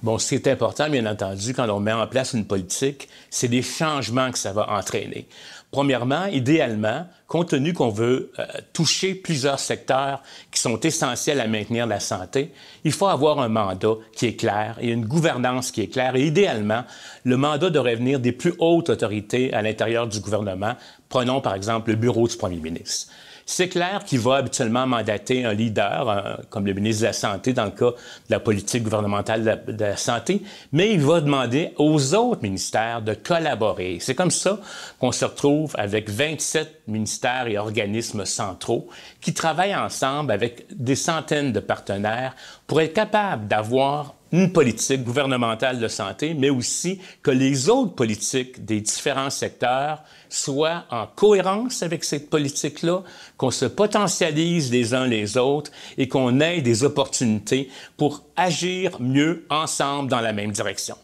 Bon, ce qui est important, bien entendu, quand on met en place une politique, c'est les changements que ça va entraîner. Premièrement, idéalement, compte tenu qu'on veut toucher plusieurs secteurs qui sont essentiels à maintenir la santé, il faut avoir un mandat qui est clair et une gouvernance qui est claire. Et idéalement, le mandat devrait venir des plus hautes autorités à l'intérieur du gouvernement. Prenons par exemple le bureau du premier ministre. C'est clair qu'il va habituellement mandater un leader, comme le ministre de la Santé dans le cas de la politique gouvernementale de la santé, mais il va demander aux autres ministères de collaborer. C'est comme ça qu'on se retrouve avec 27 ministères et organismes centraux qui travaillent ensemble avec des centaines de partenaires pour être capables d'avoir une politique gouvernementale de santé, mais aussi que les autres politiques des différents secteurs soient en cohérence avec cette politique-là, qu'on se potentialise les uns les autres et qu'on ait des opportunités pour agir mieux ensemble dans la même direction.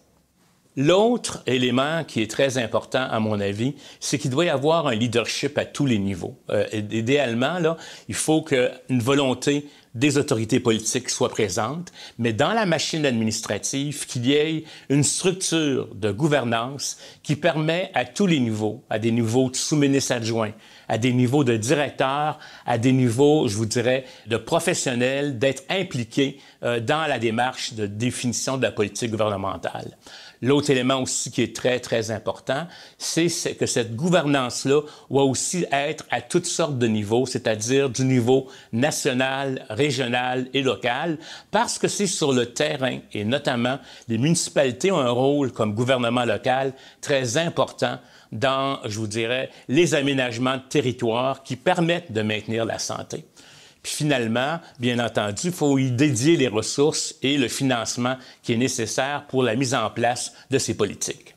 L'autre élément qui est très important, à mon avis, c'est qu'il doit y avoir un leadership à tous les niveaux. Idéalement, là, il faut qu'une volonté des autorités politiques soit présente, mais dans la machine administrative, qu'il y ait une structure de gouvernance qui permet à tous les niveaux, à des niveaux de sous-ministres adjoints, à des niveaux de directeurs, à des niveaux, je vous dirais, de professionnels, d'être impliqués dans la démarche de définition de la politique gouvernementale. L'autre élément aussi qui est très, très important, c'est que cette gouvernance-là doit aussi être à toutes sortes de niveaux, c'est-à-dire du niveau national, régional et local, parce que c'est sur le terrain, et notamment les municipalités ont un rôle comme gouvernement local très important dans, je vous dirais, les aménagements de territoire qui permettent de maintenir la santé. Puis finalement, bien entendu, il faut y dédier les ressources et le financement qui est nécessaire pour la mise en place de ces politiques.